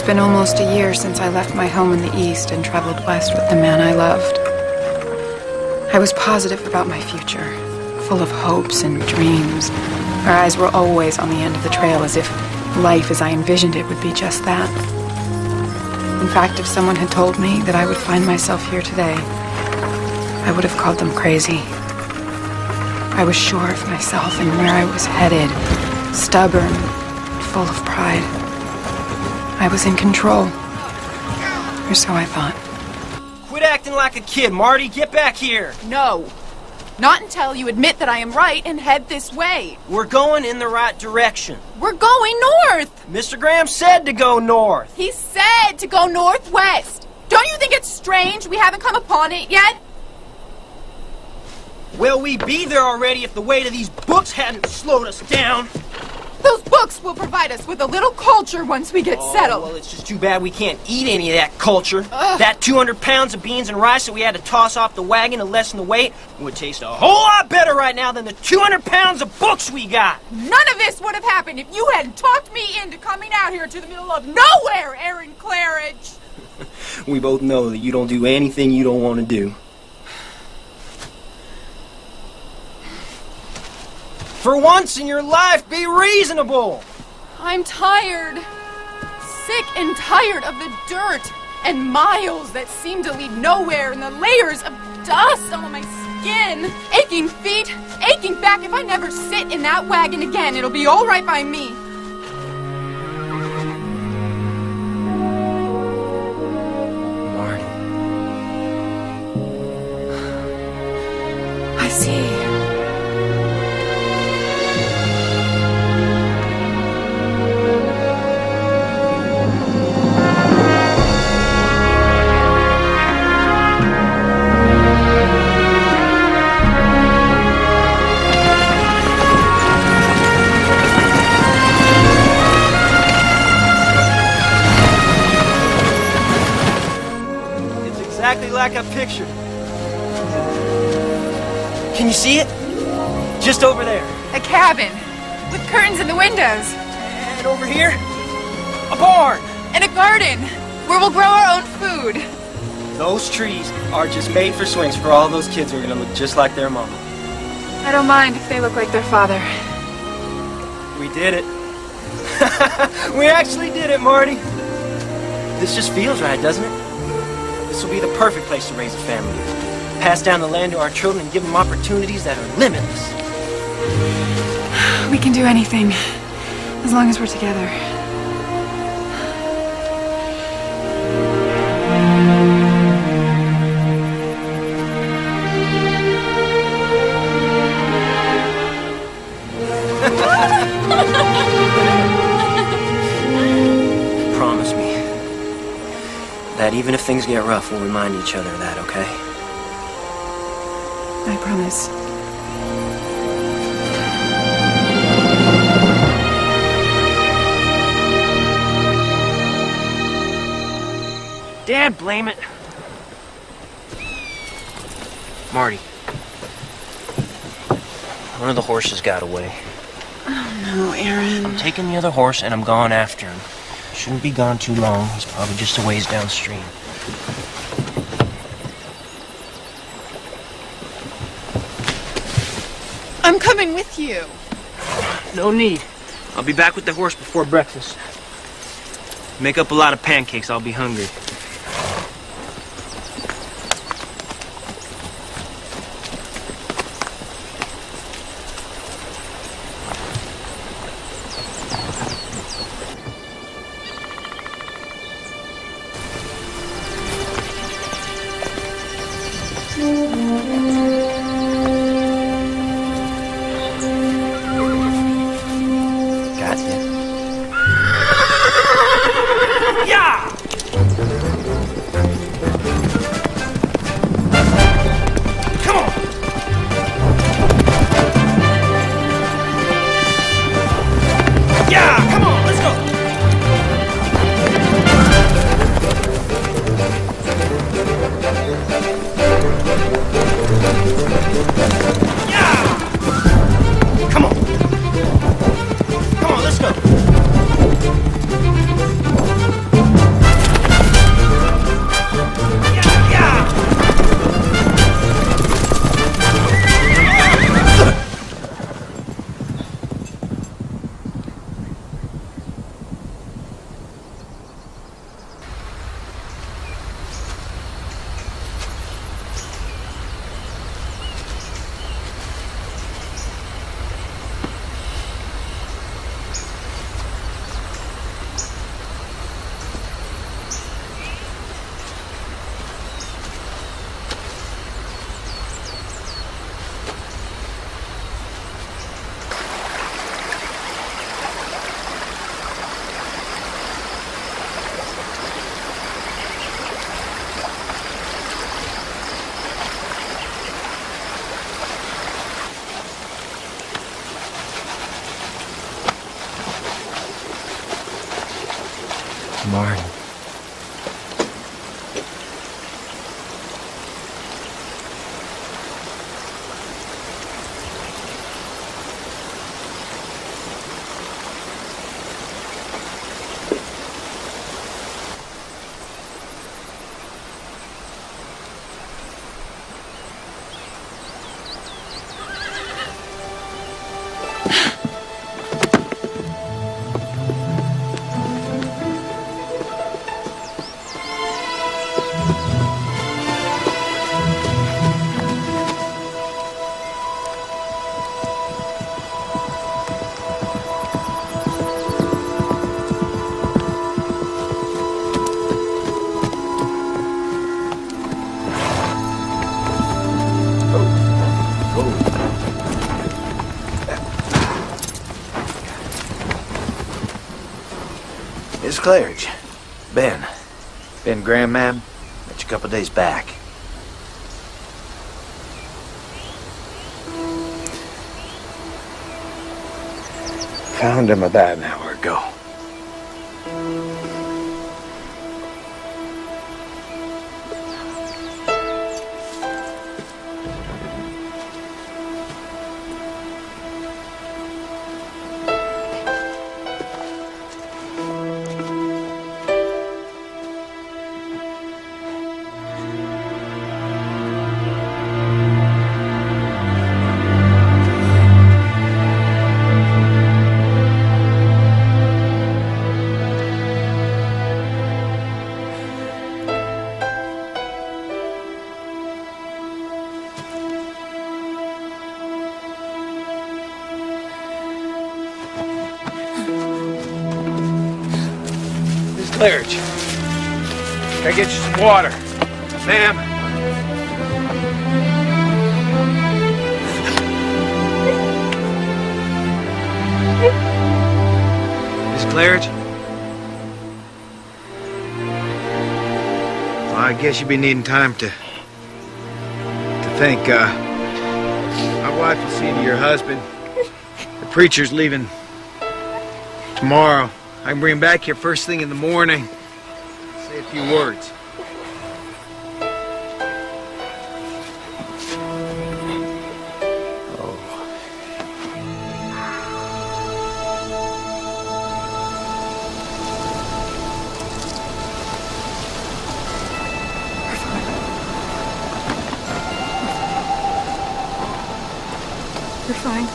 been almost a year since I left my home in the East and traveled west with the man I loved. I was positive about my future, full of hopes and dreams. Our eyes were always on the end of the trail, as if life as I envisioned it would be just that. In fact, if someone had told me that I would find myself here today, I would have called them crazy. I was sure of myself and where I was headed, stubborn, full of pride. I was in control, or so I thought. Quit acting like a kid, Marty. Get back here. No. Not until you admit that I am right and head this way. We're going in the right direction. We're going north. Mr. Graham said to go north. He said to go northwest. Don't you think it's strange we haven't come upon it yet? Well, we'd be there already if the weight of these books hadn't slowed us down. Those books will provide us with a little culture once we get settled. Well, it's just too bad we can't eat any of that culture. Ugh. That 200 pounds of beans and rice that we had to toss off the wagon to lessen the weight would taste a whole lot better right now than the 200 pounds of books we got. None of this would have happened if you hadn't talked me into coming out here to the middle of nowhere, Aaron Claridge. We both know that you don't do anything you don't want to do. For once in your life, be reasonable! I'm tired. Sick and tired of the dirt and miles that seem to lead nowhere and the layers of dust on my skin. Aching feet, aching back. If I never sit in that wagon again, it'll be all right by me. Marty. I see. Exactly like I pictured. Can you see it? Just over there. A cabin with curtains in the windows. And over here, a barn. And a garden where we'll grow our own food. Those trees are just made for swings for all those kids who are going to look just like their mama. I don't mind if they look like their father. We did it. We actually did it, Marty. This just feels right, doesn't it? This will be the perfect place to raise a family. Pass down the land to our children and give them opportunities that are limitless. We can do anything, as long as we're together. Promise me that even if things get rough, we'll remind each other of that, okay? I promise. Dad, blame it. Marty. One of the horses got away. Oh no, Aaron. I'm taking the other horse and I'm going after him. Shouldn't be gone too long. He's probably just a ways downstream. I'm coming with you. No need. I'll be back with the horse before breakfast. Make up a lot of pancakes. I'll be hungry. Got you. Yeah! Marty. Miss Claridge. Ben Graham, ma'am. Met you a couple days back. Found him about an hour ago. Claridge, can I get you some water? Ma'am? Miss Claridge? Well, I guess you'll be needing time to think. My wife will see to your husband. The preacher's leaving tomorrow. I can bring him back here first thing in the morning. Say a few words. We're fine.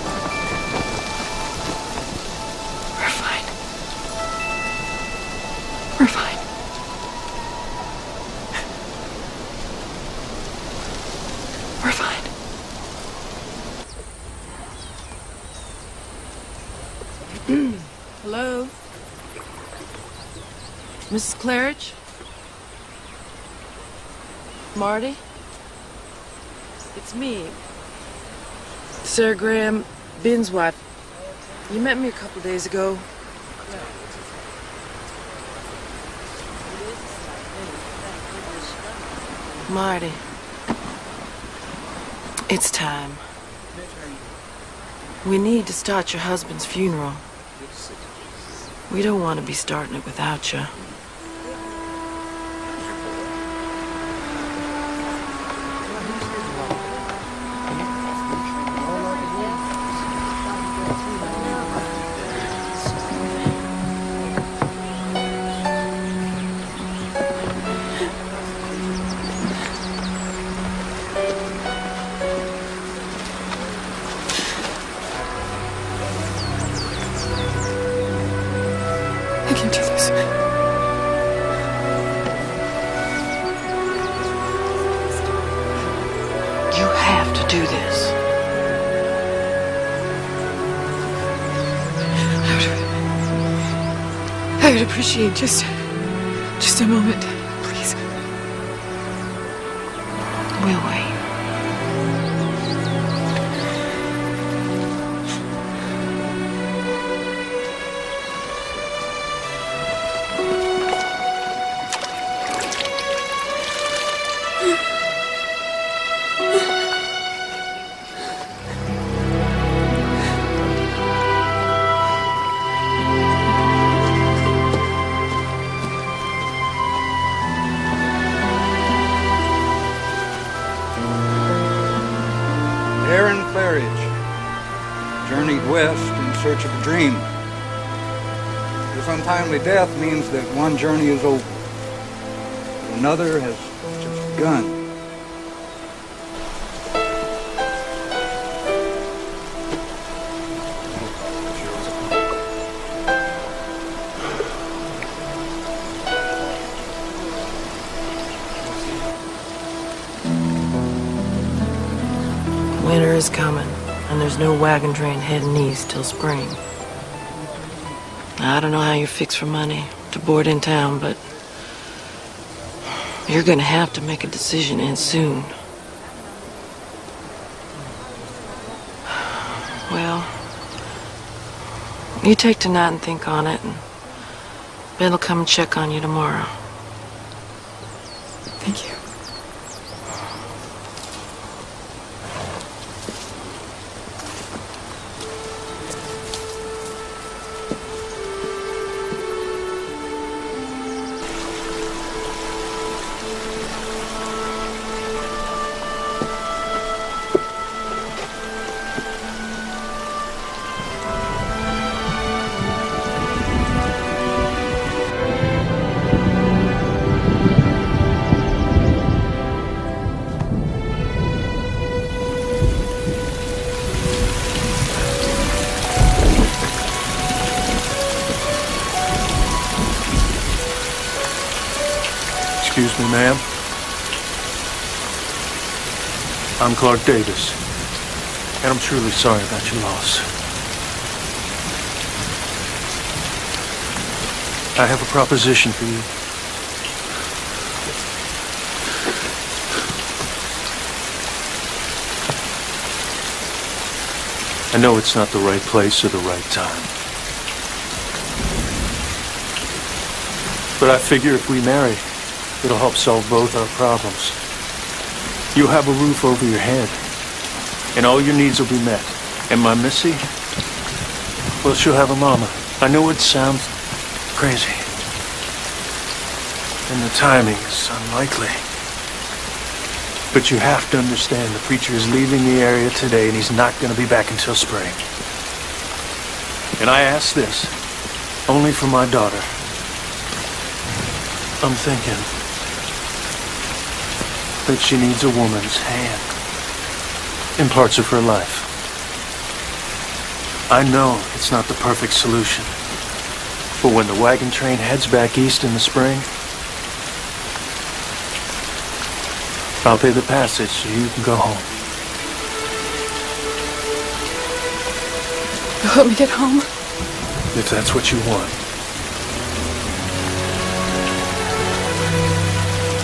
We're fine. We're fine. Hello? Mrs. Claridge? Marty? It's me. Sarah Graham, Ben's wife. You met me a couple days ago. Marty, it's time. We need to start your husband's funeral. We don't want to be starting it without you. I can do this. You have to do this. I would appreciate just a moment, please. We'll wait. in search of a dream. This untimely death means that one journey is over. Another has just begun. Winter is coming, and there's no wagon train heading east till spring. I don't know how you're fixed for money to board in town, but you're gonna have to make a decision, and soon. Well, you take tonight and think on it, and Ben will come and check on you tomorrow. Thank you. Excuse me, ma'am. I'm Clark Davis, and I'm truly sorry about your loss. I have a proposition for you. I know it's not the right place or the right time, but I figure if we marry, it'll help solve both our problems. You'll have a roof over your head, and all your needs will be met. And my Missy, well, she'll have a mama. I know it sounds crazy, and the timing is unlikely. But you have to understand the preacher is leaving the area today, and he's not going to be back until spring. And I ask this only for my daughter. I'm thinking that she needs a woman's hand in parts of her life. I know it's not the perfect solution, but when the wagon train heads back east in the spring, I'll pay the passage so you can go home. You'll help me get home? If that's what you want.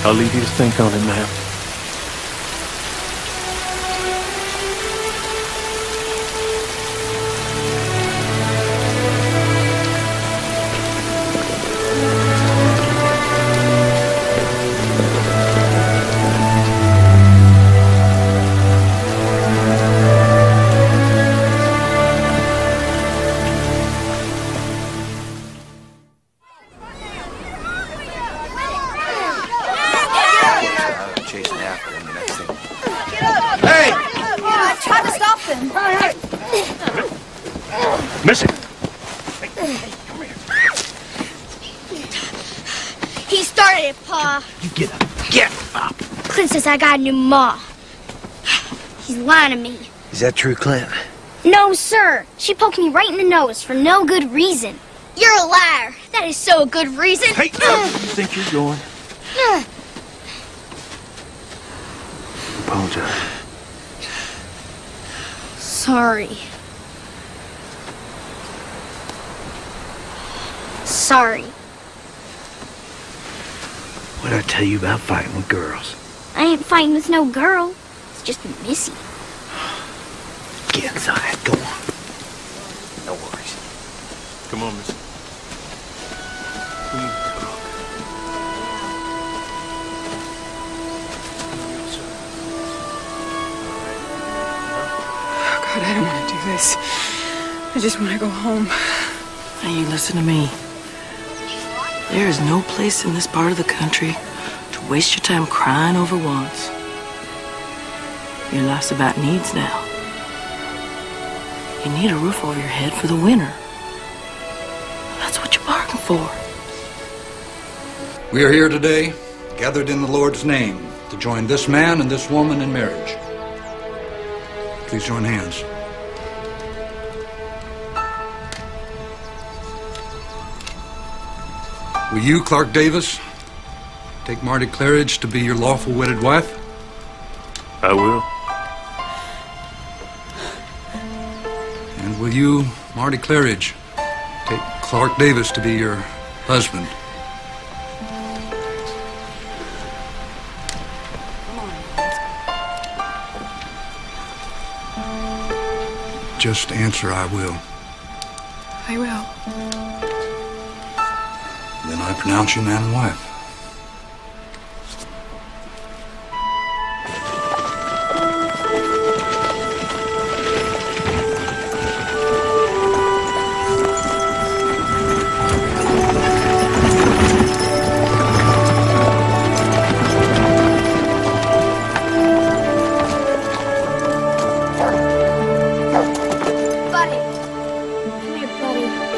I'll leave you to think on it, ma'am. Missy! He started it, Pa. You get up. Get up. Clint says I got a new ma. He's lying to me. Is that true, Clint? No, sir. She poked me right in the nose for no good reason. You're a liar. That is so a good reason. Hey, where do you think you're going? Apologize. Sorry. Sorry. What did I tell you about fighting with girls? I ain't fighting with no girl. It's just Missy. Get inside. Go on. No worries. Come on, Missy. We need to talk. Oh, God, I don't want to do this. I just want to go home. Now you listen to me. There is no place in this part of the country to waste your time crying over wants. Your life's about needs now. You need a roof over your head for the winter. That's what you bargained for. We are here today, gathered in the Lord's name, to join this man and this woman in marriage. Please join hands. Will you, Clark Davis, take Marty Claridge to be your lawful wedded wife? I will. And will you, Marty Claridge, take Clark Davis to be your husband? Just answer, I will. I will. Then I pronounce you man and wife.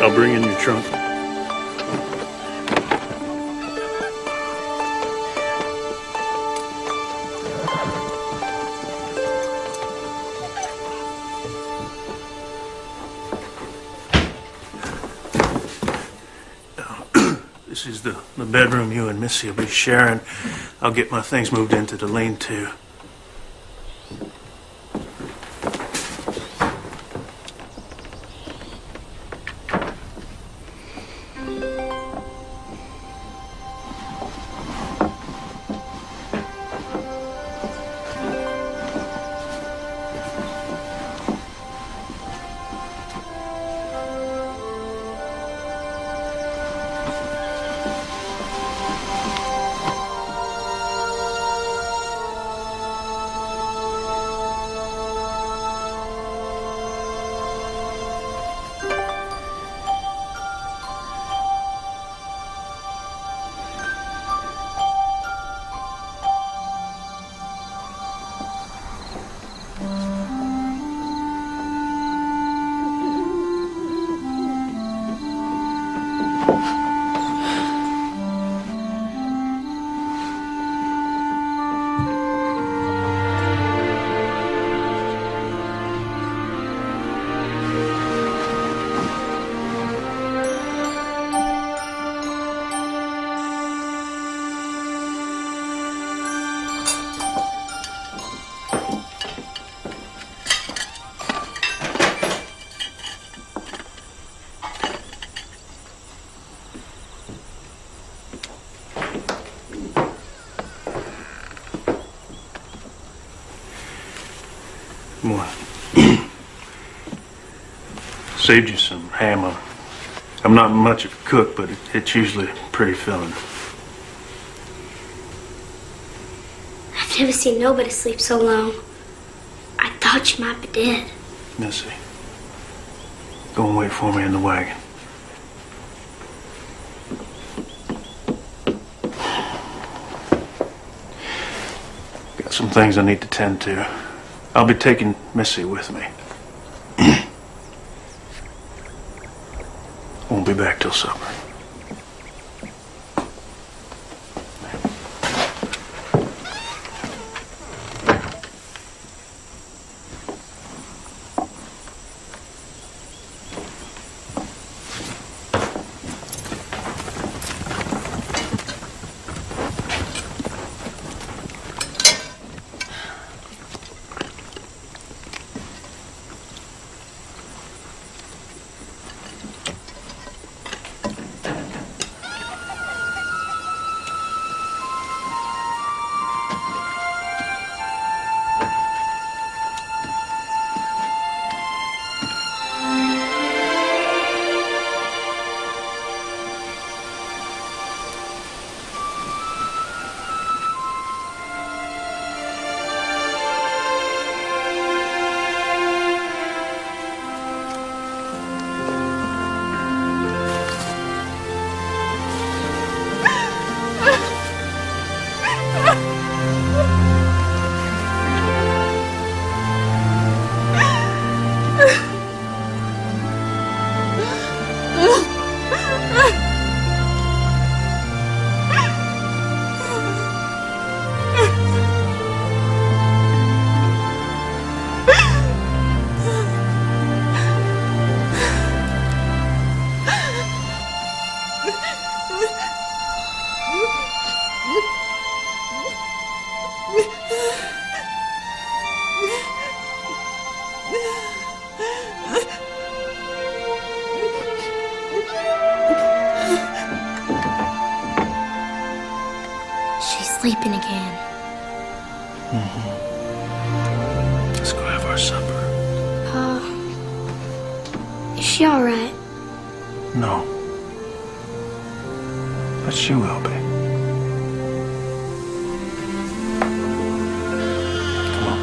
I'll bring in your trunk. This is the bedroom you and Missy will be sharing. I'll get my things moved into the lean-to. Saved you some ham. I'm not much of a cook, but it's usually pretty filling. I've never seen nobody sleep so long. I thought you might be dead. Missy, go and wait for me in the wagon. Got some things I need to tend to. I'll be taking Missy with me. Won't be back till supper. sleeping again. Let's go have our supper. Is she all right? No. But she will be. Come on.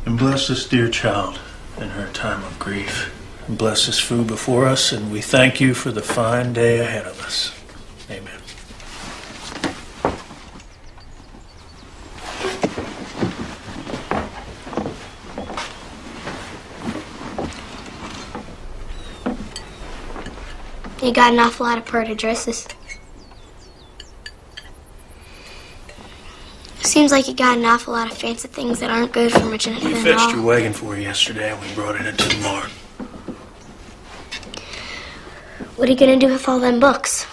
And bless this dear child in her time of grief. And bless this food before us, and we thank you for the fine day ahead of us. Amen. You got an awful lot of pretty dresses. Seems like you got an awful lot of fancy things that aren't good for much anything We at fetched all. your wagon for you yesterday, and we brought it into the barn. What are you gonna do with all them books?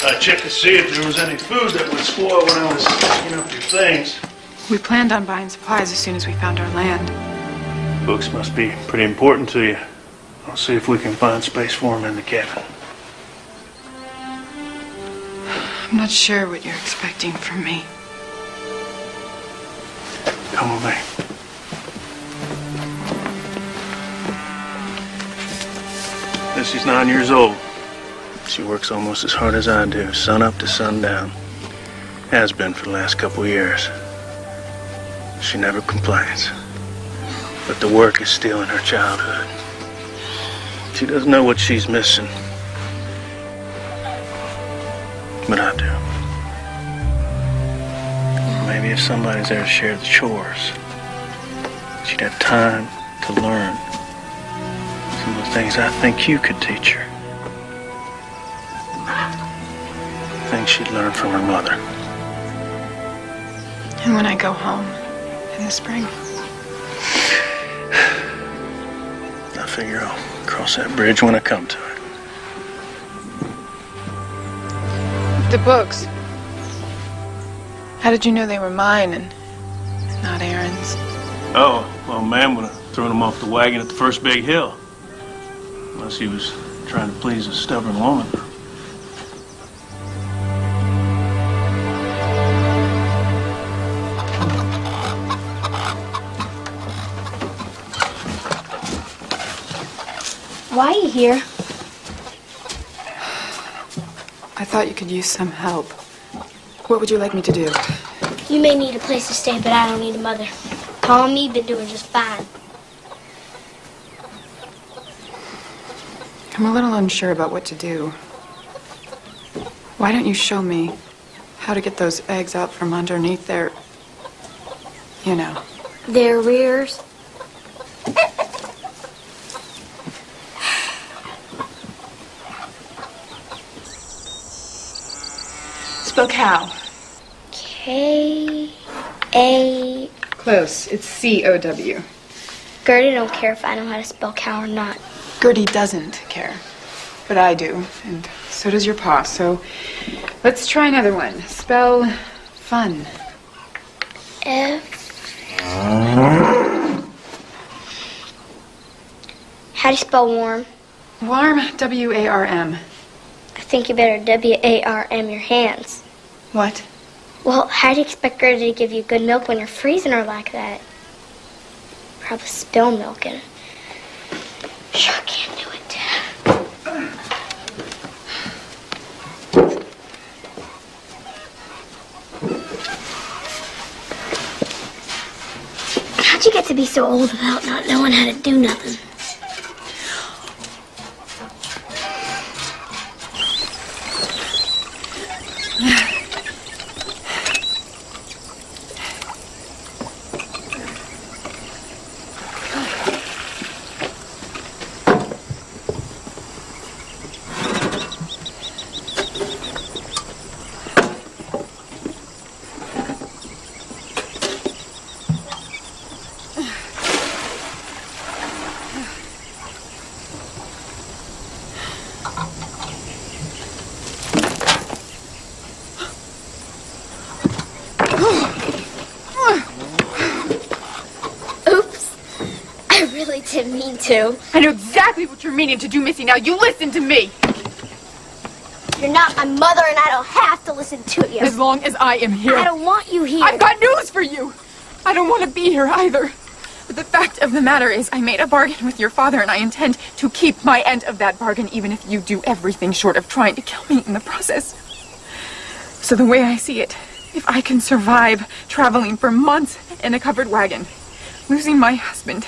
I checked to see if there was any food that would spoil when I was picking up your things. We planned on buying supplies as soon as we found our land. Books must be pretty important to you. I'll see if we can find space for them in the cabin. I'm not sure what you're expecting from me. Come with me. Missy's 9 years old. She works almost as hard as I do, sun up to sundown. Has been for the last couple of years. She never complains. But the work is stealing her childhood. She doesn't know what she's missing. But I do. Maybe if somebody's there to share the chores, she'd have time to learn some of the things I think you could teach her. Things she'd learn from her mother. And when I go home in the spring? I figure I'll cross that bridge when I come to it. The books. How did you know they were mine and not Aaron's? Oh, well, man would have thrown him off the wagon at the first big hill. Unless he was trying to please a stubborn woman. Why are you here? I thought you could use some help. What would you like me to do? You may need a place to stay, but I don't need a mother. Paul and me been doing just fine. I'm a little unsure about what to do. Why don't you show me how to get those eggs out from underneath their... you know. Their rears. Spell cow. K-A... Close. It's C-O-W. Gertie don't care if I know how to spell cow or not. Gertie doesn't care. But I do. And so does your pa. So let's try another one. Spell fun. F... How do you spell warm? Warm. W-A-R-M. I think you better W-A-R-M your hands. What? Well, how do you expect Gertie to give you good milk when you're freezing her like that? Probably spill milk in it. Sure can't do it. How'd you get to be so old without not knowing how to do nothing? didn't mean to. I know exactly what you're meaning to do, Missy. Now you listen to me. You're not my mother and I don't have to listen to you. As long as I am here. I don't want you here. I've got news for you. I don't want to be here either. But the fact of the matter is I made a bargain with your father and I intend to keep my end of that bargain even if you do everything short of trying to kill me in the process. So the way I see it, if I can survive traveling for months in a covered wagon, losing my husband,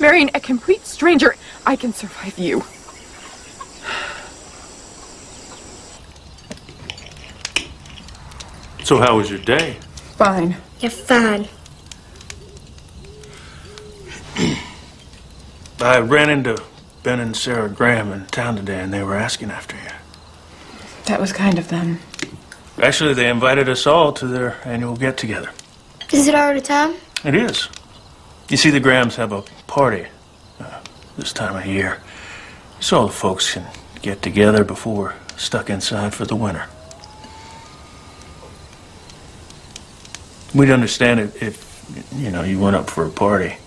marrying a complete stranger, I can survive you. So how was your day? Fine. You're fine. I ran into Ben and Sarah Graham in town today and they were asking after you. That was kind of them. Actually, they invited us all to their annual get-together. Is it already time? It is. You see, the Grahams have a party this time of year, so all the folks can get together before we're stuck inside for the winter. We'd understand it if, you know, you went up for a party,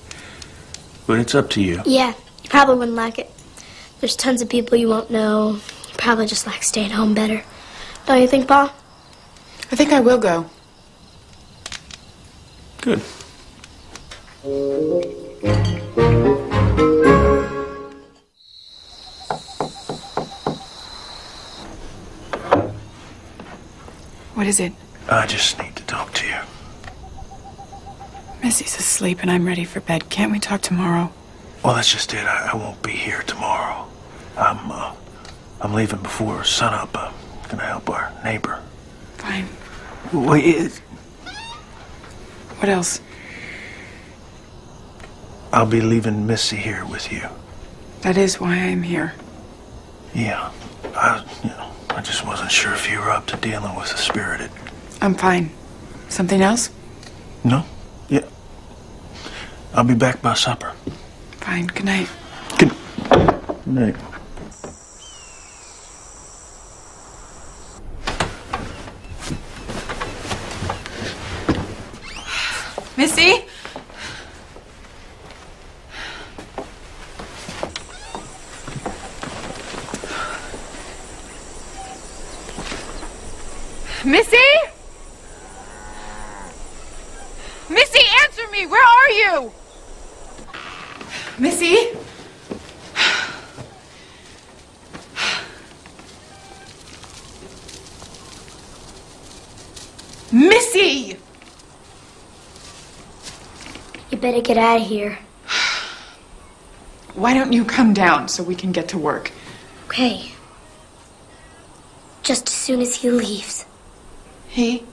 but it's up to you. Yeah, you probably wouldn't like it. There's tons of people you won't know. You probably just like staying home better. Don't you think, Pa? I think I will go. Good. What is it? I just need to talk to you. Missy's asleep and I'm ready for bed. Can't we talk tomorrow? Well, that's just it. I won't be here tomorrow. I'm leaving before sunup. I'm gonna help our neighbor. Fine. Wait, What else? I'll be leaving Missy here with you. That is why I'm here. Yeah. I just wasn't sure if you were up to dealing with the spirited. I'm fine. Something else? No? Yeah. I'll be back by supper. Fine. Good night. Good night. Missy? Missy? Missy, answer me! Where are you? Missy? Missy! You better get out of here. Why don't you come down so we can get to work? Okay. Just as soon as he leaves. He?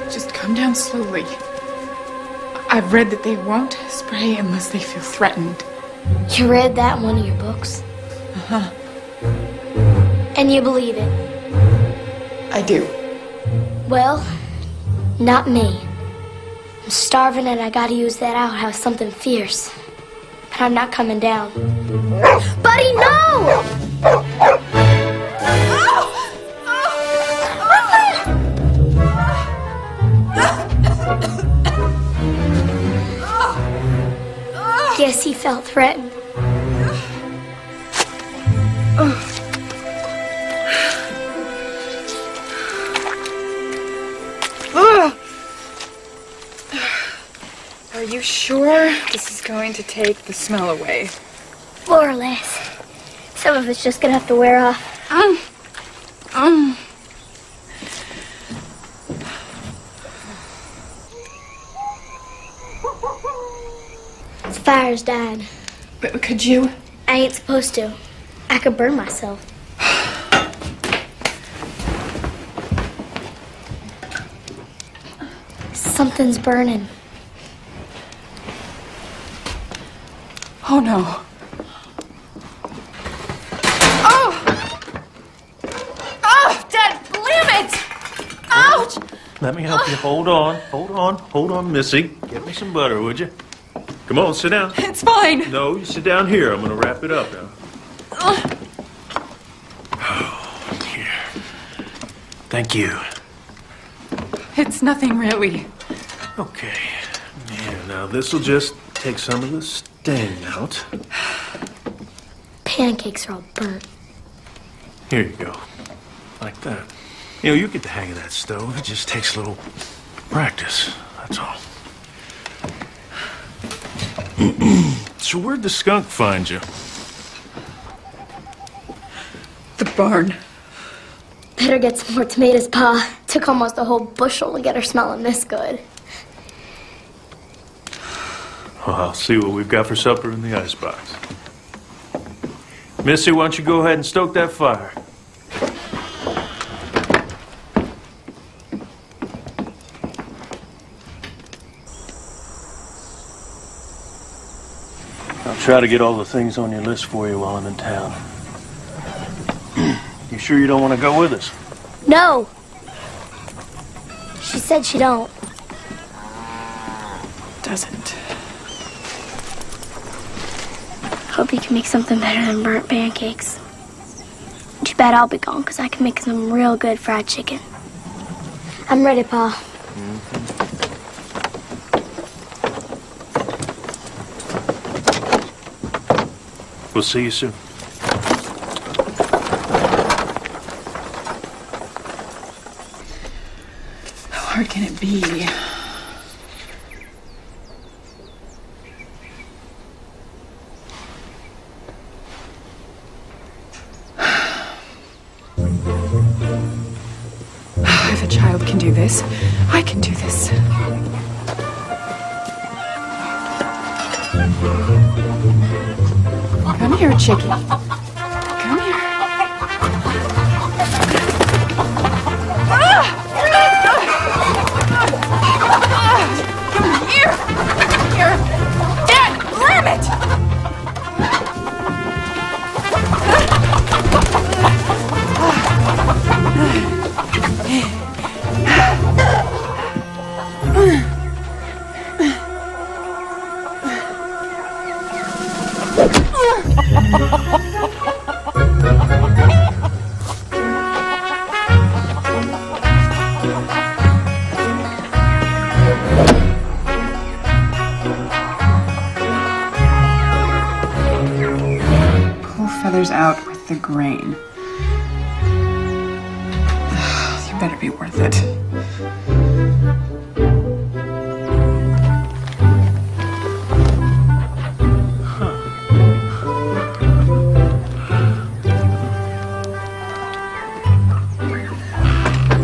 Just come down slowly. I've read that they won't spray unless they feel threatened. You read that in one of your books? Uh-huh. And you believe it? I do. Well, not me. I'm starving and I gotta use that outhouse something fierce. But I'm not coming down. Buddy, no! Guess he felt threatened. Are you sure this is going to take the smell away? More or less. Some of it's just gonna have to wear off. The fire's dying. But could you? I ain't supposed to. I could burn myself. Something's burning. Oh no. Oh! Oh, Dad, blam it! Ouch! Let me help you. Hold on, Missy. Get me some butter, would you? Come on, sit down. It's fine. No, you sit down here. I'm going to wrap it up now. Oh, dear. Thank you. It's nothing really. Okay. Yeah, now this'll just take some of the stain out. Pancakes are all burnt. Here you go. Like that. You know, you get the hang of that stove. It just takes a little practice. That's all. So where'd the skunk find you? The barn. Better get some more tomatoes, Pa. Took almost a whole bushel to get her smelling this good. Well, I'll see what we've got for supper in the icebox. Missy, why don't you go ahead and stoke that fire? I'll try to get all the things on your list for you while I'm in town. You sure you don't want to go with us? No. She said she don't. Doesn't. Hope you can make something better than burnt pancakes. Too bad I'll be gone, because I can make some real good fried chicken. I'm ready, Pa. We'll see you soon. How hard can it be? If a child can do this, I can do this. Come here, Chickie. Come here. Come here. Here. Dad, grab it! Pull feathers out with the grain. You better be worth it.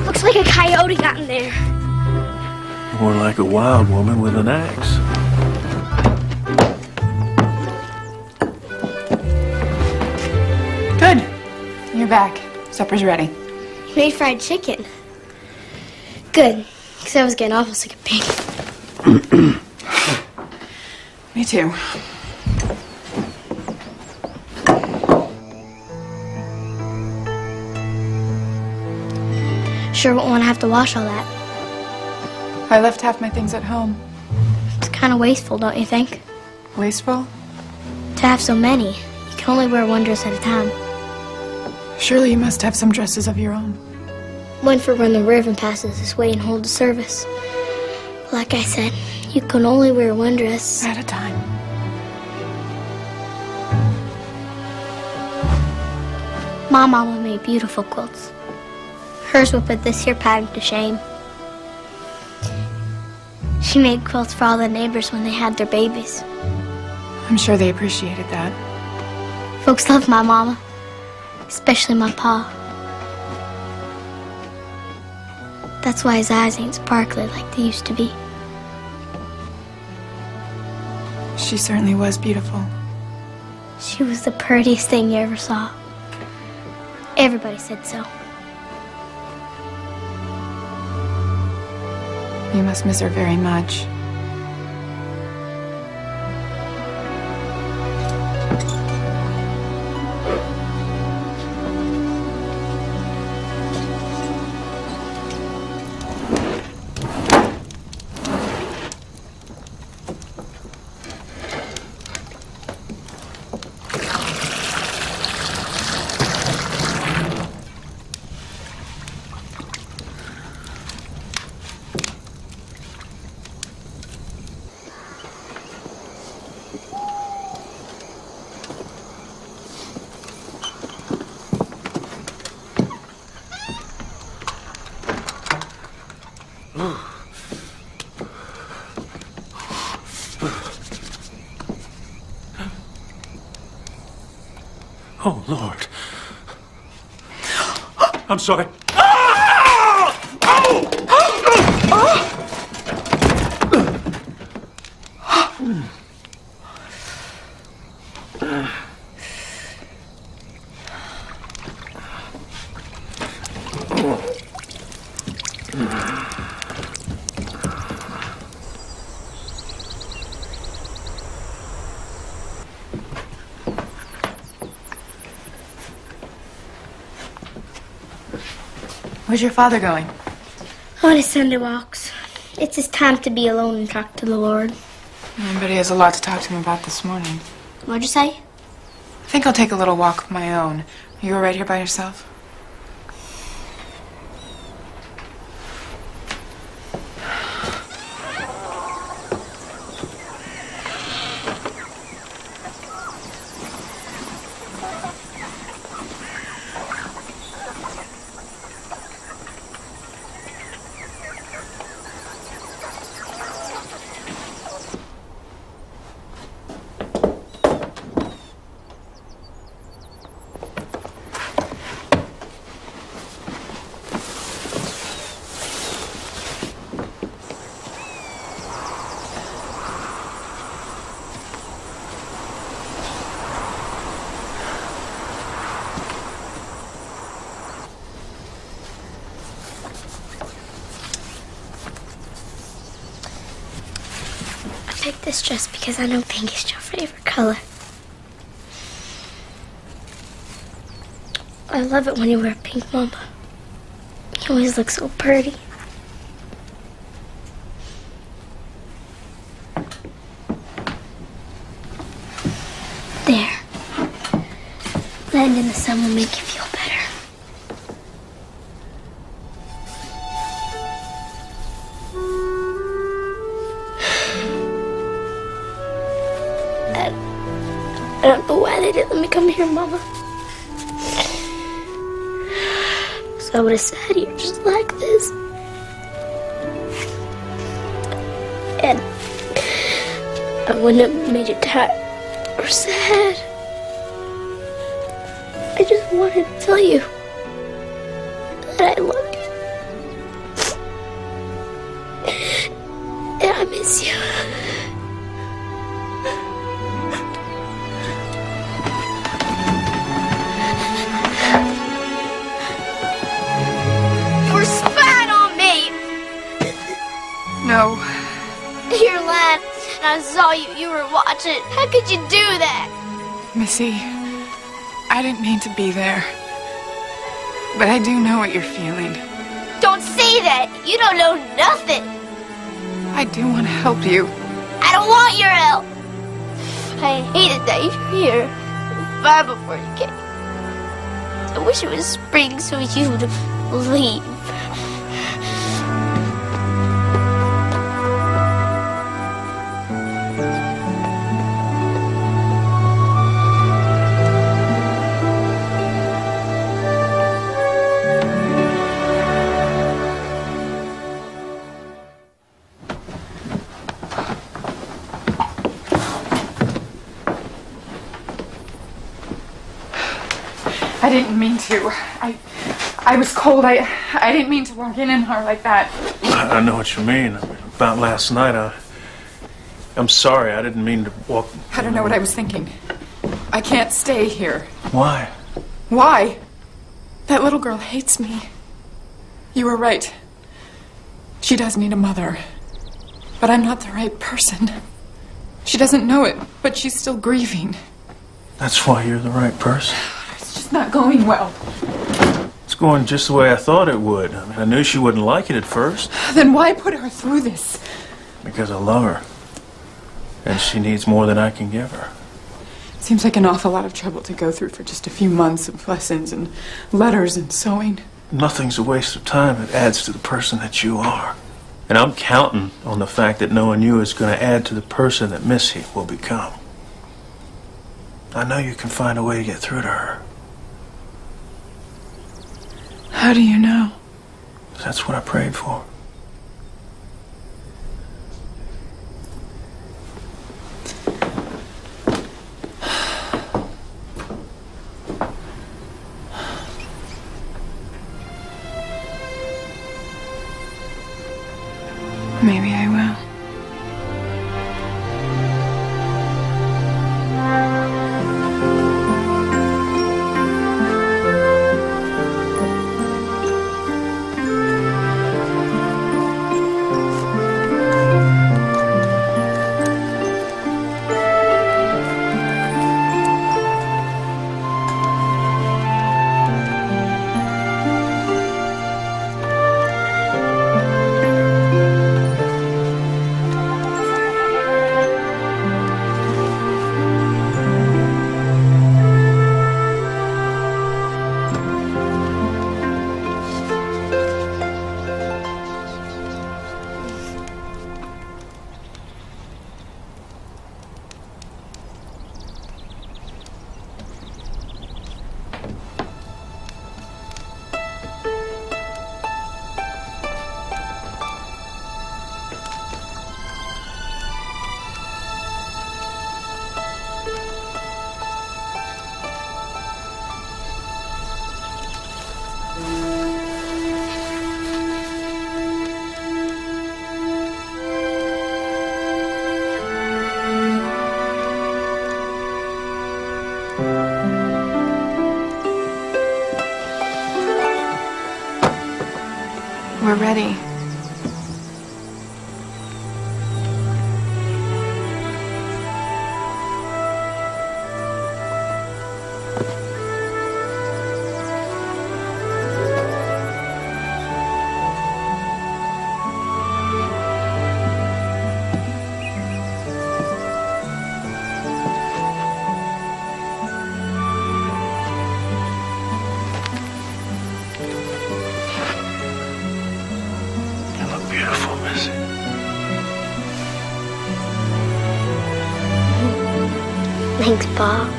Looks like a coyote got in there. More like a wild woman with an axe. Good. You're back. Supper's ready. You made fried chicken. Good, because I was getting awful sick of pig. Me too. Sure won't want to have to wash all that. I left half my things at home. It's kind of wasteful, don't you think? Wasteful? To have so many. You can only wear one dress at a time. Surely you must have some dresses of your own. One for when the Reverend passes this way and holds the service. Like I said, you can only wear one dress at a time. My mama made beautiful quilts. Hers will put this here pattern to shame. She made quilts for all the neighbors when they had their babies. I'm sure they appreciated that. Folks love my mama, especially my pa. That's why his eyes ain't sparkly like they used to be. She certainly was beautiful. She was the prettiest thing you ever saw. Everybody said so. You must miss her very much. Oh, Lord. I'm sorry. Where's your father going? On his Sunday walks. It's his time to be alone and talk to the Lord. But he has a lot to talk to him about this morning. What'd you say? I think I'll take a little walk of my own. Are you all right here by yourself? I picked this dress because I know pink is your favorite color. I love it when you wear pink, Mama. You always look so pretty. There. Land in the sun will make you feel better. I don't know why they didn't let me come here, Mama. So I would have sat here just like this. And I wouldn't have made you tired or sad. I just wanted to tell you that I love you. And I miss you. No. You're lying. I saw you. You were watching it. How could you do that? Missy, I didn't mean to be there. But I do know what you're feeling. Don't say that. You don't know nothing. I do want to help you. I don't want your help. I hated that you're here. It was fine before you came. I wish it was spring so you'd leave. I didn't mean to. I was cold. I didn't mean to walk in her like that. I know what you mean. About last night, I'm sorry. I didn't mean to walk... I don't know what I was thinking. I can't stay here. Why? Why? That little girl hates me. You were right. She does need a mother. But I'm not the right person. She doesn't know it, but she's still grieving. That's why you're the right person. It's just not going well. It's going just the way I thought it would. I mean, I knew she wouldn't like it at first. Then why put her through this? Because I love her. And she needs more than I can give her. Seems like an awful lot of trouble to go through for just a few months of lessons and letters and sewing. Nothing's a waste of time. It adds to the person that you are. And I'm counting on the fact that knowing you is going to add to the person that Missy will become. I know you can find a way to get through to her. How do you know? That's what I prayed for. Maybe I will. We're ready. Thanks, Bob.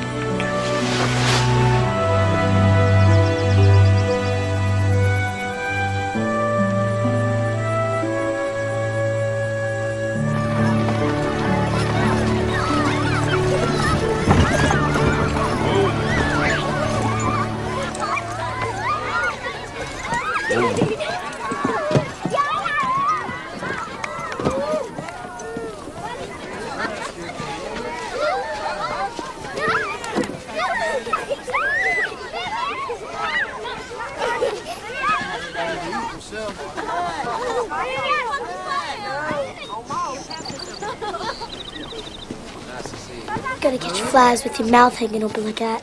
Gotta catch flies with your mouth hanging open like that.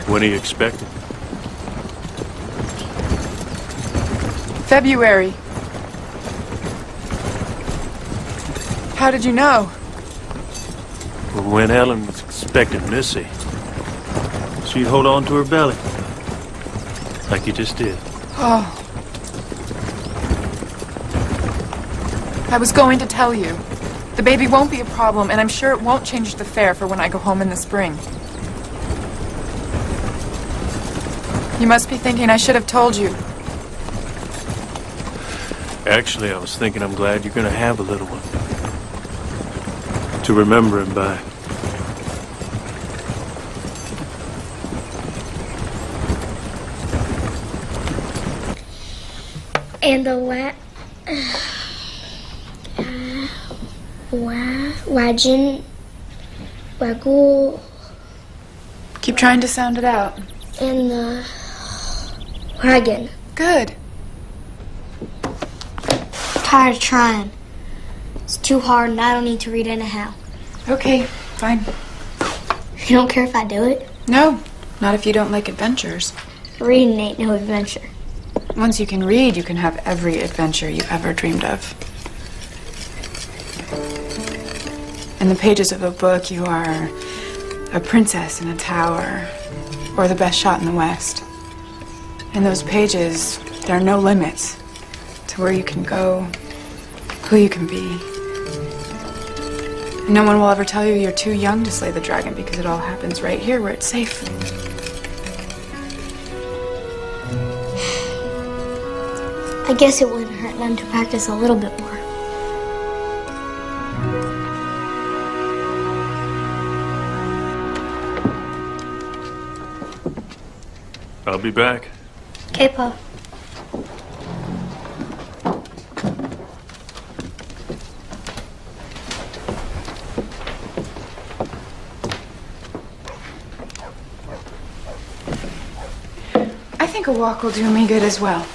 When are you expecting? February. How did you know? Well, when Ellen was expecting Missy, she'd hold on to her belly. Like you just did. Oh. I was going to tell you. The baby won't be a problem, and I'm sure it won't change the fare for when I go home in the spring. You must be thinking I should have told you. Actually, I was thinking I'm glad you're going to have a little one. To remember him by. And the waggle. Keep trying to sound it out. And the wagon. Good. Tired of trying. It's too hard and I don't need to read anyhow. Okay, fine. You don't care if I do it? No, not if you don't like adventures. Reading ain't no adventure. Once you can read, you can have every adventure you ever dreamed of. In the pages of a book, you are a princess in a tower, or the best shot in the West. In those pages, there are no limits to where you can go, who you can be. No one will ever tell you you're too young to slay the dragon because it all happens right here where it's safe. I guess it wouldn't hurt none to practice a little bit more. I'll be back. Okay, Pa. I think a walk will do me good as well.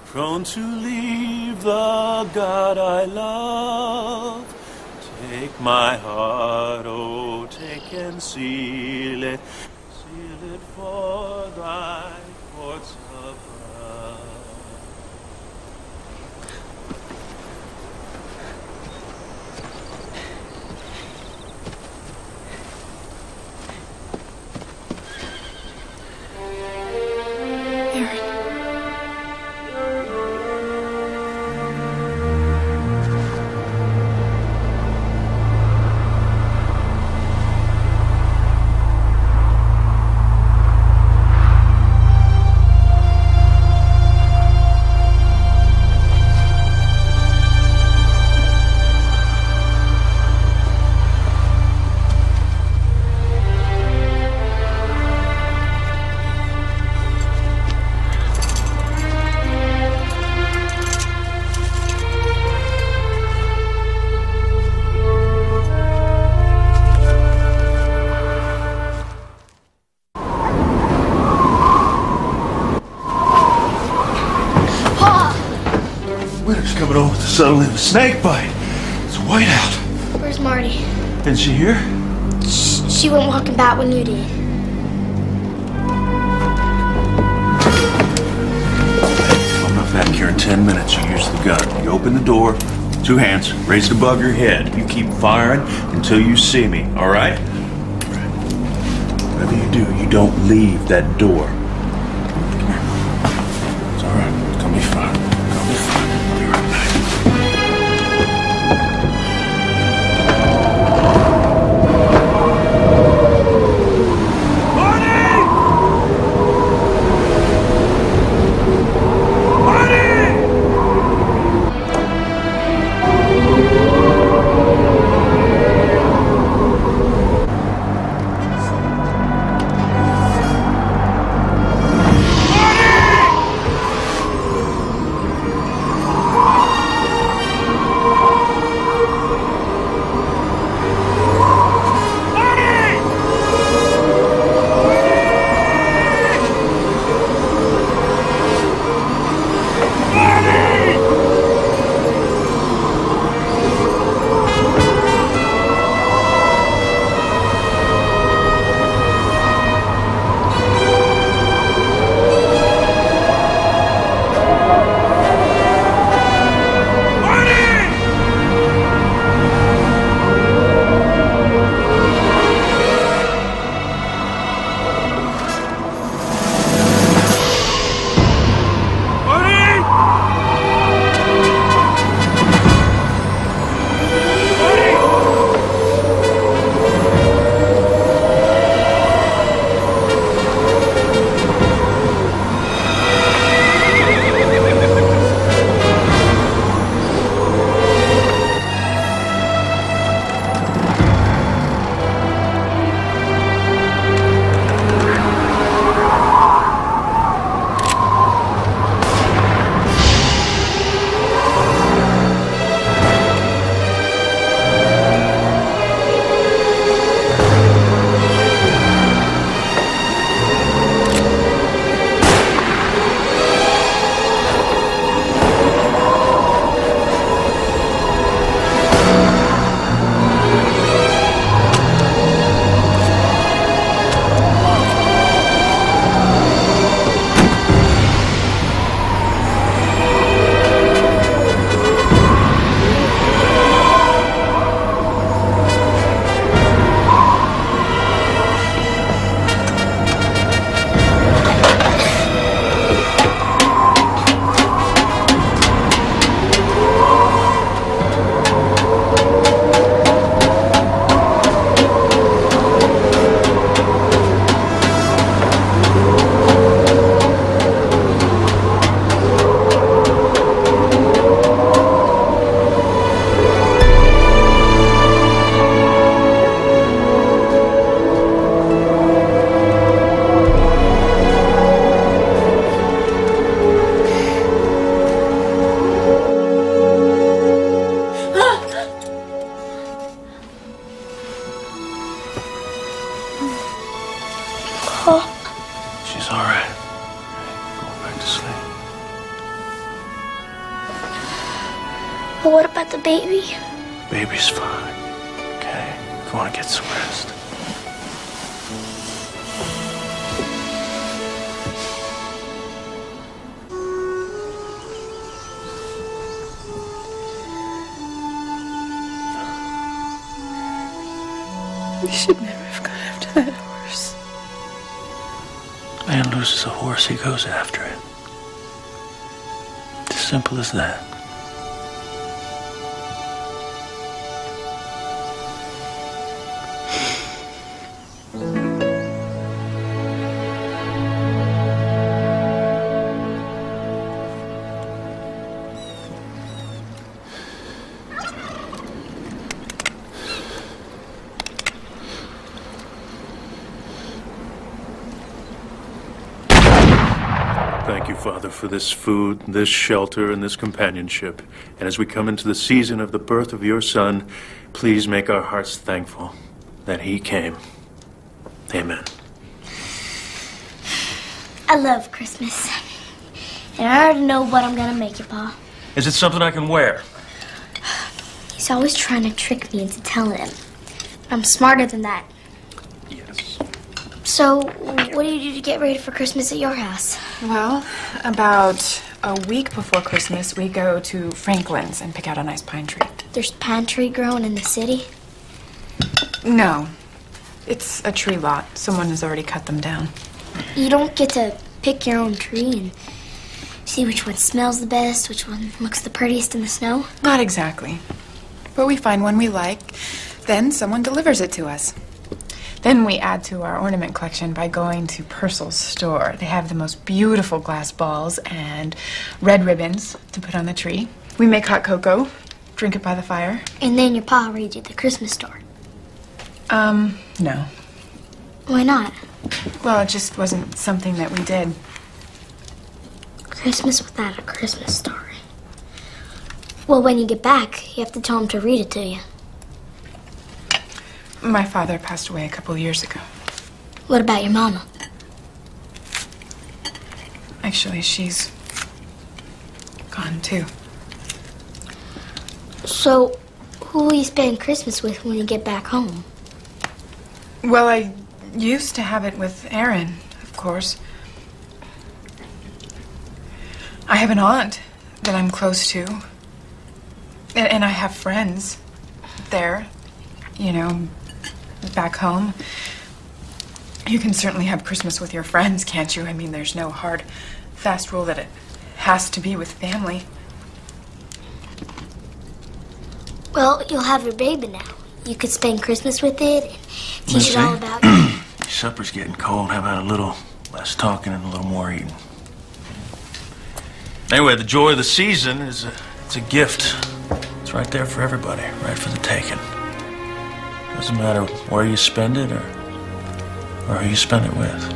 Prone to leave the God I love. Take my heart, oh, take and seal it for thy courts above. Settle in a snake bite. It's white out. Where's Marty? Isn't she here? She went walking back when you did. If I'm not back here in 10 minutes, you use the gun. You open the door, 2 hands, raised above your head. You keep firing until you see me, all right? Whatever you do, you don't leave that door. It's all right. It's gonna be fine. It's gonna be fine. I'll be right back. Pa? She's all right. Go back to sleep. But what about the baby? Baby's fine. Okay? Go on and get some rest. We should never have gone after that horse. Man loses a horse, he goes after it. It's as simple as that. Thank you, Father, for this food, this shelter, and this companionship. And as we come into the season of the birth of your Son, please make our hearts thankful that he came. Amen. I love Christmas. And I already know what I'm gonna make you, Pa. Is it something I can wear? He's always trying to trick me into telling him. I'm smarter than that. Yes. So, what do you do to get ready for Christmas at your house? Well, about a week before Christmas, we go to Franklin's and pick out a nice pine tree. There's pine tree growing in the city? No. It's a tree lot. Someone has already cut them down. You don't get to pick your own tree and see which one smells the best, which one looks the prettiest in the snow? Not exactly. But we find one we like, then someone delivers it to us. Then we add to our ornament collection by going to Purcell's store. They have the most beautiful glass balls and red ribbons to put on the tree. We make hot cocoa, drink it by the fire. And then your pa reads you the Christmas story. No. Why not? Well, it just wasn't something that we did. Christmas without a Christmas story. Well, when you get back, you have to tell him to read it to you. My father passed away a couple years ago. What about your mama? Actually, she's gone too. So, who will you spend Christmas with when you get back home? Well, I used to have it with Aaron, of course. I have an aunt that I'm close to. And I have friends there, you know, back home. You can certainly have Christmas with your friends, can't you? I mean, there's no hard, fast rule that it has to be with family. Well, you'll have your baby now. You could spend Christmas with it and teach it all about you. Supper's getting cold. How about a little less talking and a little more eating? Anyway, the joy of the season is it's a gift. It's right there for everybody, right for the taking. Doesn't matter where you spend it or who you spend it with.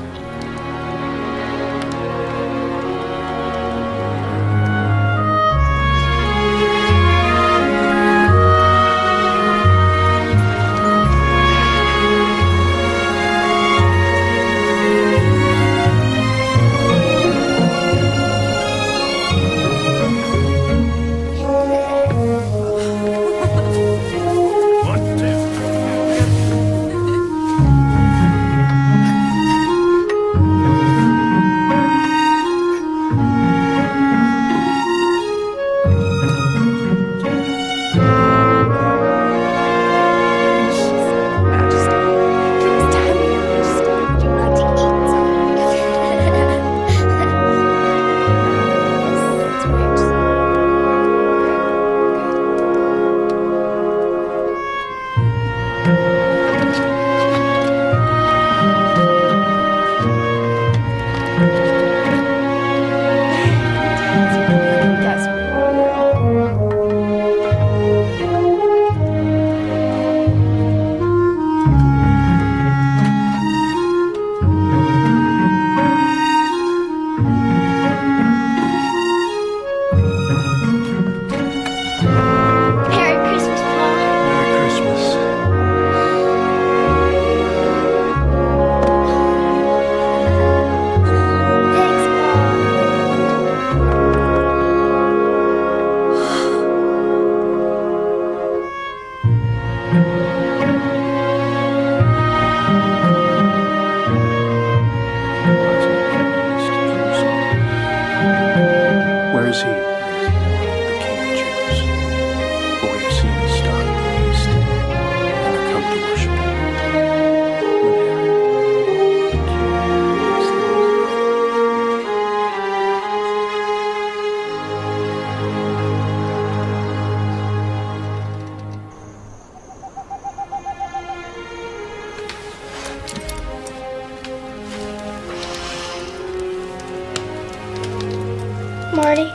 Marty?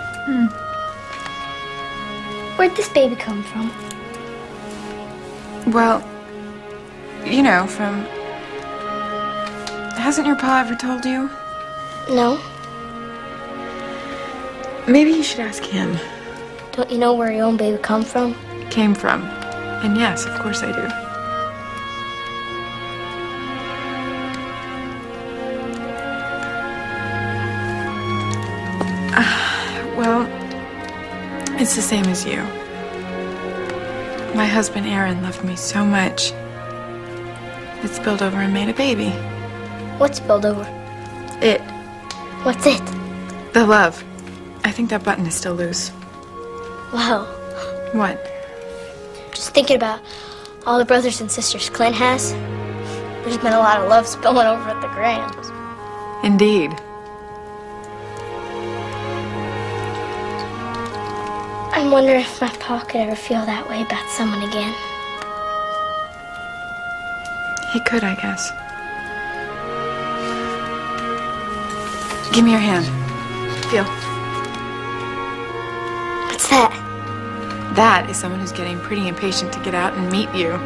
Where'd this baby come from? Well, you know, from... Hasn't your pa ever told you? No. Maybe you should ask him. Don't you know where your own baby come from? Came from. And yes, of course I do. Well, it's the same as you. My husband Aaron loved me so much. It spilled over and made a baby. What spilled over? It. What's it? The love. I think that button is still loose. Wow. What? Just thinking about all the brothers and sisters Clint has. There's been a lot of love spilling over at the Grahams. Indeed. I'm wondering if my pa could ever feel that way about someone again. He could, I guess. Give me your hand. Feel. What's that? That is someone who's getting pretty impatient to get out and meet you.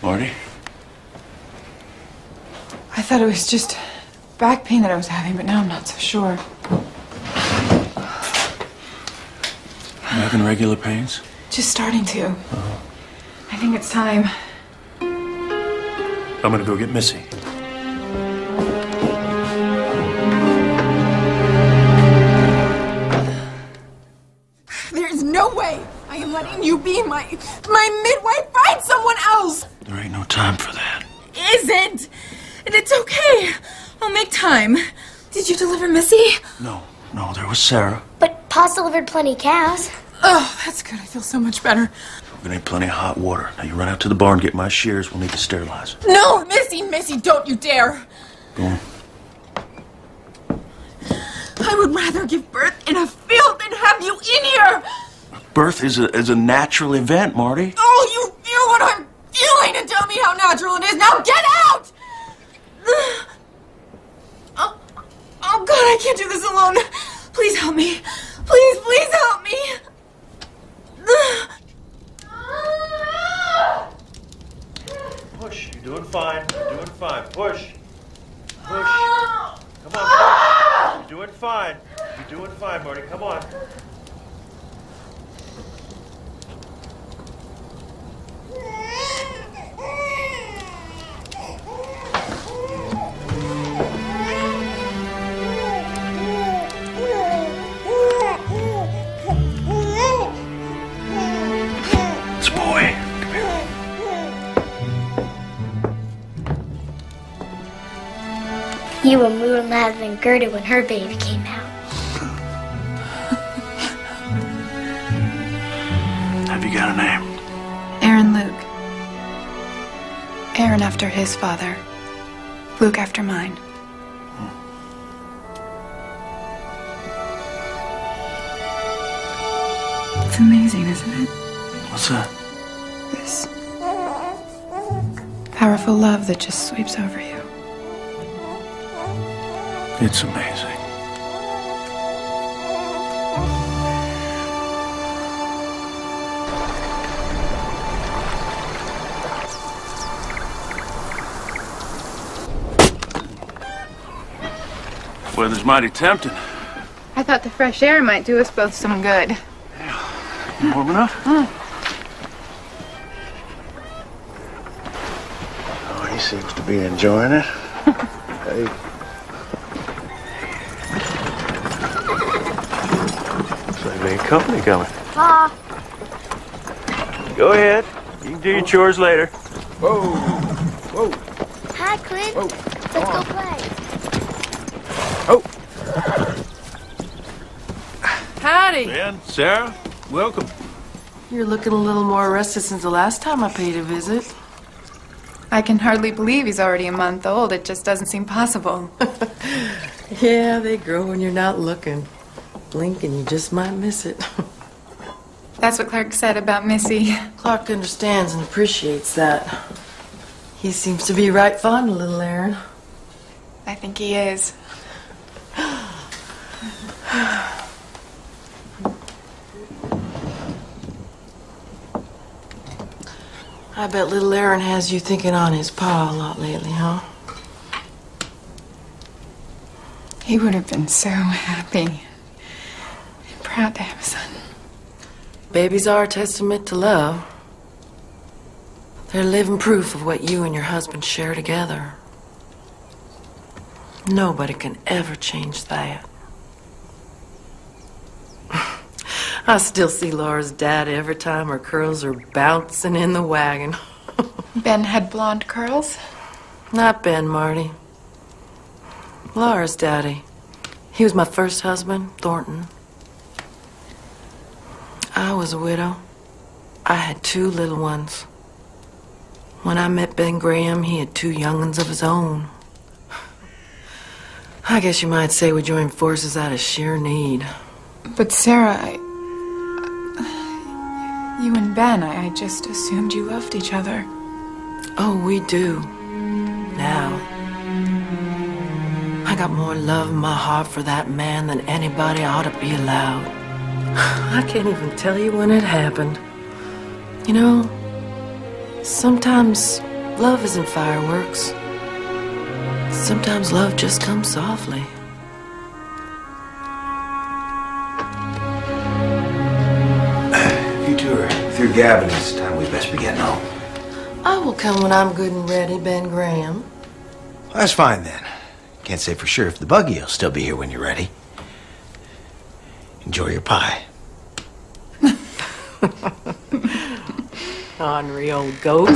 Marty? I thought it was just back pain that I was having, but now I'm not so sure. You having regular pains? Just starting to. I think it's time. I'm gonna go get Missy. There's no way I am letting you be my midwife. Find someone else. There ain't no time for that. Isn't. And it's okay. I'll make time. Did you deliver Missy? No, there was Sarah. But Pa's delivered plenty of cows. Oh, that's good. I feel so much better. We're gonna need plenty of hot water. Now you run out to the barn, get my shears. We'll need to sterilize. No, Missy, don't you dare. Go on. I would rather give birth in a field than have you in here. Birth is a natural event, Marty. Oh, you feel what I'm feeling and tell me how natural it is. Now get out! Oh, God, I can't do this alone. Please help me. Please help me. Push. You're doing fine. You're doing fine. Push. Push. Come on, push. You're doing fine. You're doing fine, Marty. Come on. You were more mad than Gerda when her baby came out. Have you got a name? Aaron Luke. Aaron after his father. Luke after mine. It's amazing, isn't it? What's that? This powerful love that just sweeps over you. It's amazing. Weather's mighty tempting. I thought the fresh air might do us both some good. You warm enough? Oh, he seems to be enjoying it. Hey. Ain't company coming. Pa. Go ahead. You can do your chores later. Whoa. Whoa. Hi, Clint. Whoa. Let's go play. Oh. Howdy. Ben, Sarah, welcome. You're looking a little more rested since the last time I paid a visit. I can hardly believe he's already a month old. It just doesn't seem possible. Yeah, they grow when you're not looking. Blink and you just might miss it. That's what Clark said about Missy. Clark understands and appreciates that. He seems to be right fond of little Aaron. I think he is. I bet little Aaron has you thinking on his pa a lot lately, huh? He would have been so happy and proud to have a son. Babies are a testament to love. They're living proof of what you and your husband share together. Nobody can ever change that. I still see Laura's dad every time her curls are bouncing in the wagon. Ben had blonde curls? Not Ben, Marty. Laura's daddy. He was my first husband, Thornton. I was a widow. I had 2 little ones. When I met Ben Graham, he had 2 young'uns of his own. I guess you might say we joined forces out of sheer need. But Sarah, you and Ben, I just assumed you loved each other. Oh, we do. Now. I got more love in my heart for that man than anybody ought to be allowed. I can't even tell you when it happened. You know, sometimes love isn't fireworks. Sometimes love just comes softly. If you two are through gabbing, it's time we best be getting home. I will come when I'm good and ready, Ben Graham. That's fine then. Can't say for sure if the buggy will still be here when you're ready. Enjoy your pie. Ornery old goat.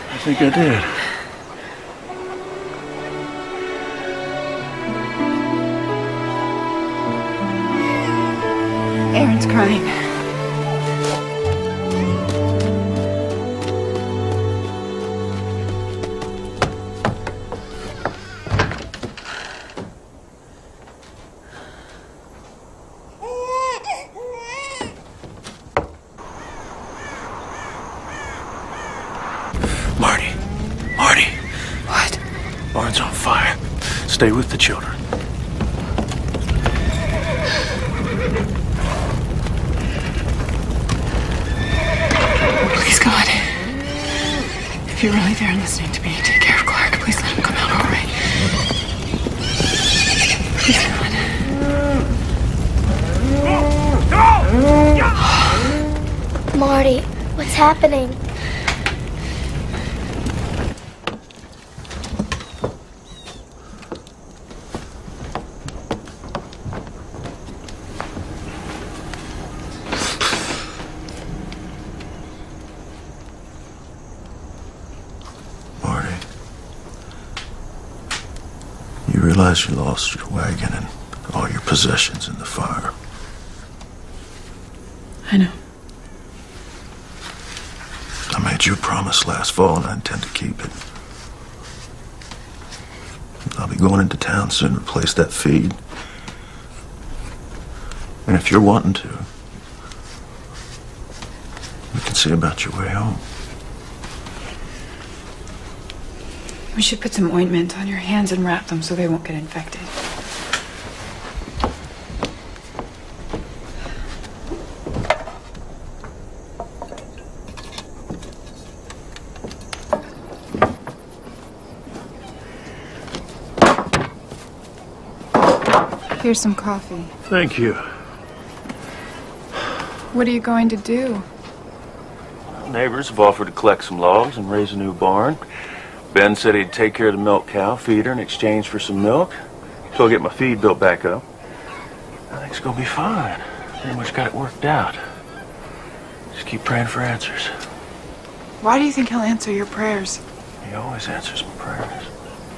I think I did. Aaron's crying. Marty. What? Barn's on fire. Stay with the children. Please, God. If you're really there and listening to me, take care of Clark. Please let him come out all right. Please, God. Marty, what's happening? You realize you lost your wagon and all your possessions in the fire. I know. I made you a promise last fall, and I intend to keep it. I'll be going into town soon to replace that feed. And if you're wanting to, we can see about your way home. We should put some ointment on your hands and wrap them so they won't get infected. Here's some coffee. Thank you. What are you going to do? Neighbors have offered to collect some logs and raise a new barn. Ben said he'd take care of the milk cow, feed her in exchange for some milk. So I'll get my feed built back up. I think it's gonna be fine. Pretty much got it worked out. Just keep praying for answers. Why do you think he'll answer your prayers? He always answers my prayers.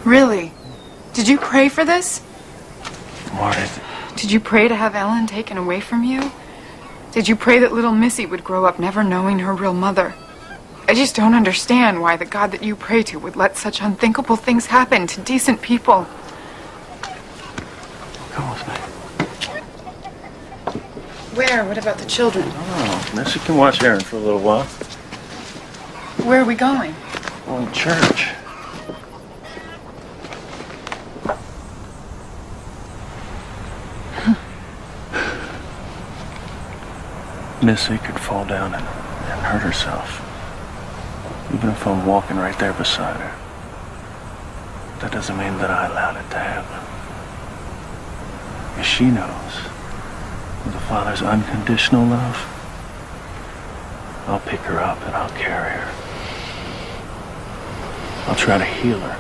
Really? Did you pray for this? Marty. Did you pray to have Ellen taken away from you? Did you pray that little Missy would grow up never knowing her real mother? I just don't understand why the God that you pray to would let such unthinkable things happen to decent people. Come with me. Where? What about the children? Oh, Missy can watch Aaron for a little while. Where are we going? Going to church. Missy could fall down and hurt herself. Even if I'm walking right there beside her. That doesn't mean that I allowed it to happen. If she knows of the Father's unconditional love, I'll pick her up and I'll carry her. I'll try to heal her.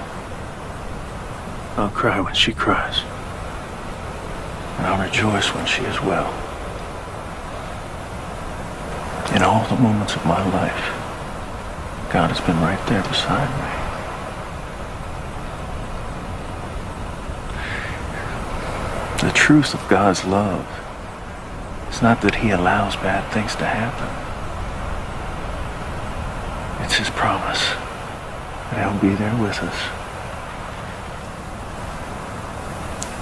I'll cry when she cries. And I'll rejoice when she is well. In all the moments of my life, God has been right there beside me. The truth of God's love is not that He allows bad things to happen. It's His promise that He'll be there with us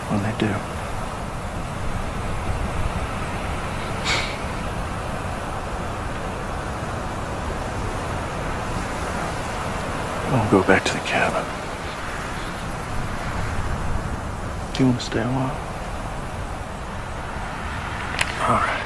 when they do. I'll go back to the cabin. Do you want to stay a while? All right.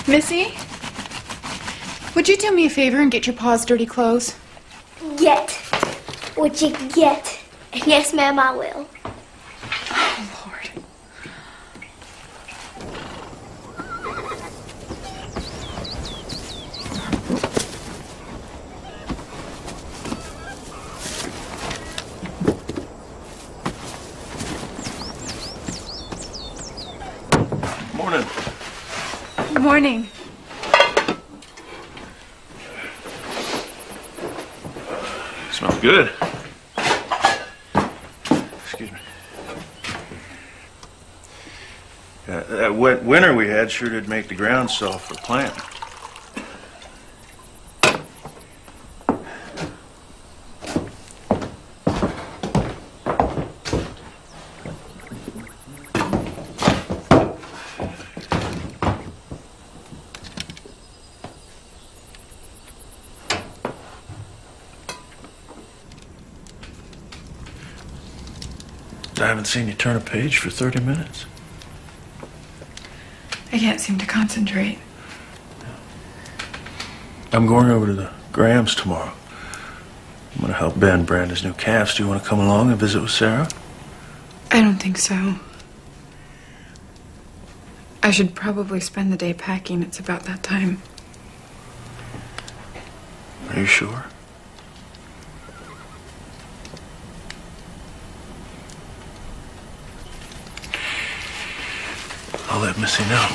Missy? Would you do me a favor and get your paws dirty clothes? Get. What you get. And yes, ma'am, I will. Oh, Lord. Morning. Good morning. Smells good. Excuse me. That wet winter we had sure did make the ground soft for planting. I haven't seen you turn a page for 30 minutes. I can't seem to concentrate. I'm going over to the Grahams tomorrow. I'm going to help Ben brand his new calves. Do you want to come along and visit with Sarah? I don't think so. I should probably spend the day packing. It's about that time. Are you sure? I'll let Missy know.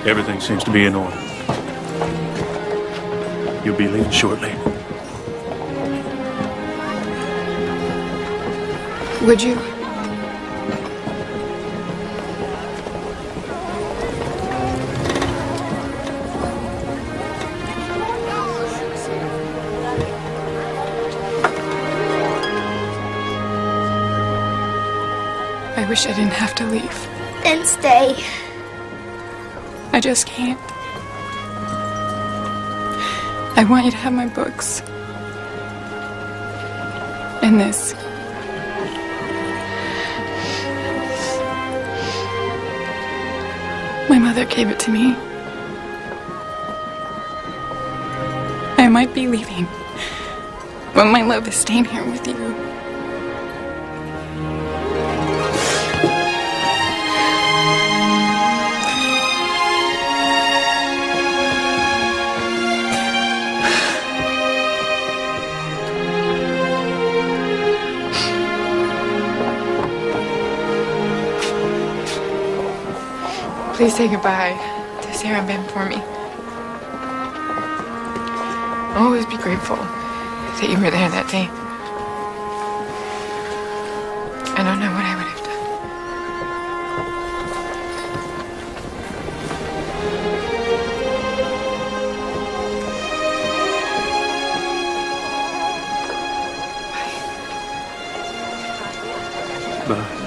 Everything seems to be in order. You'll be leaving shortly. Would you? I wish I didn't have to leave. Then stay. I just can't. I want you to have my books. And this. My mother gave it to me. I might be leaving, but my love is staying here with you. Please say goodbye to Sarah and Ben for me. I'll always be grateful that you were there that day. I don't know what I would have done. Bye.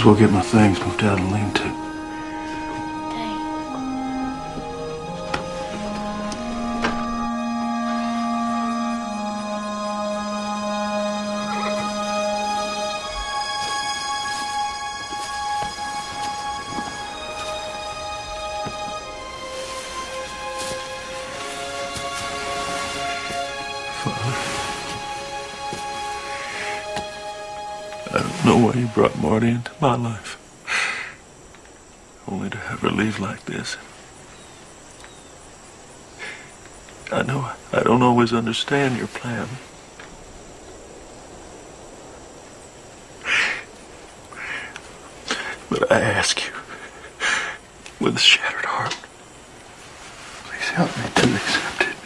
We'll get my things moved out and lean to. I don't know why you brought Marty into my life. Only to have her leave like this. I know I don't always understand your plan. But I ask you, with a shattered heart, please help me to accept it.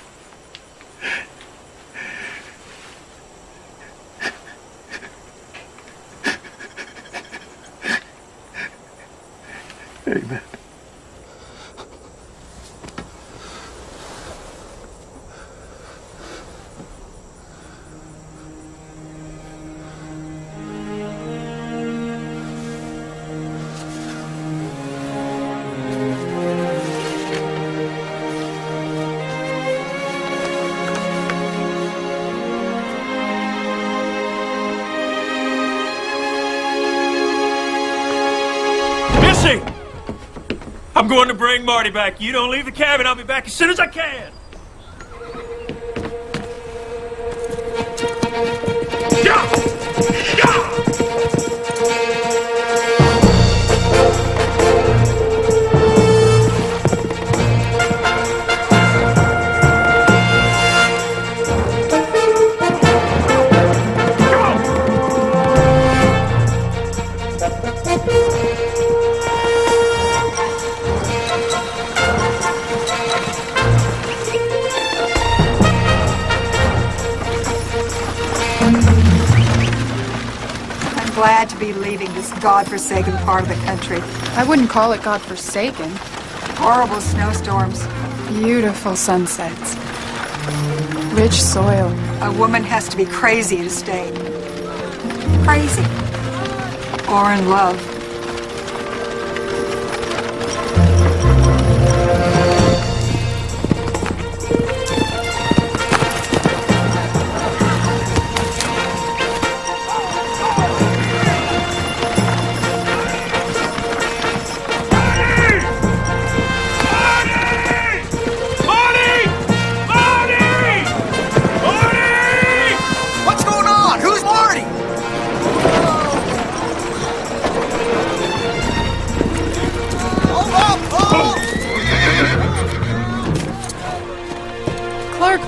Amen. I'm going to bring Marty back. You don't leave the cabin. I'll be back as soon as I can. Glad to be leaving this godforsaken part of the country. I wouldn't call it godforsaken. Horrible snowstorms. Beautiful sunsets. Rich soil. A woman has to be crazy to stay. Crazy. Or in love.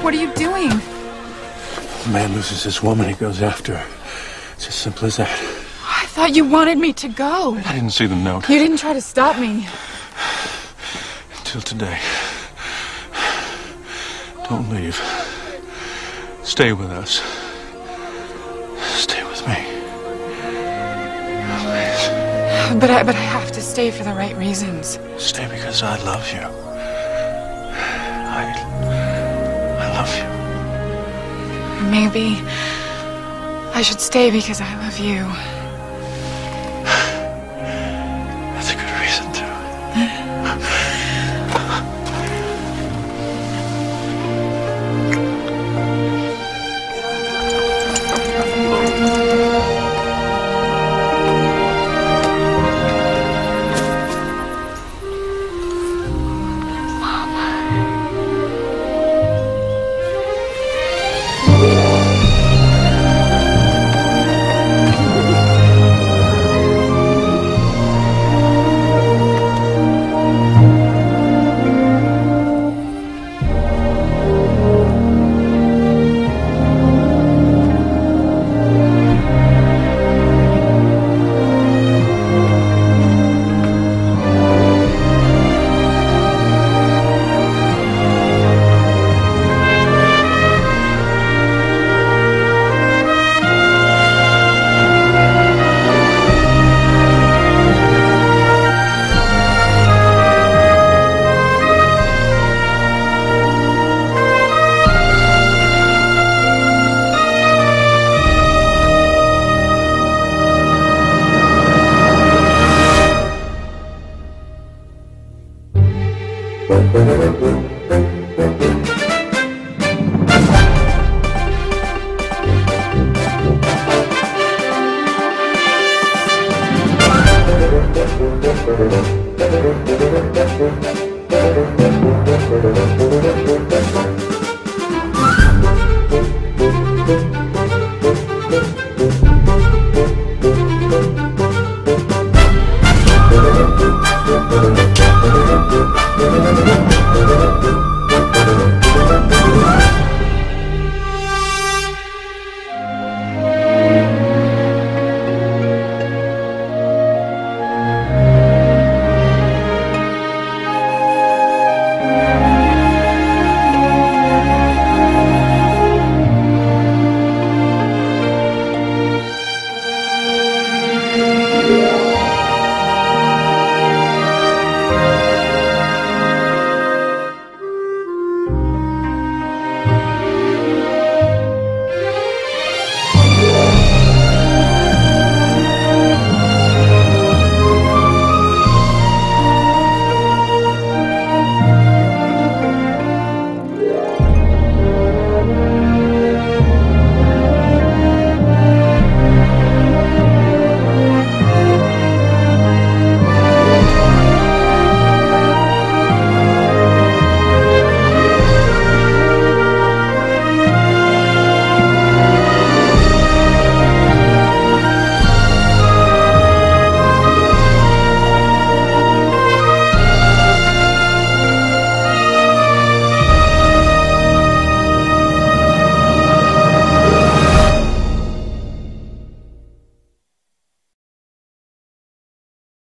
What are you doing? A man loses his woman, he goes after her. It's as simple as that. I thought you wanted me to go. I didn't see the note. You didn't try to stop me. Until today. Don't leave. Stay with us. Stay with me. Please. But I have to stay for the right reasons. Stay because I love you. I love you. Maybe I should stay because I love you. That's a good reason to. Thank you.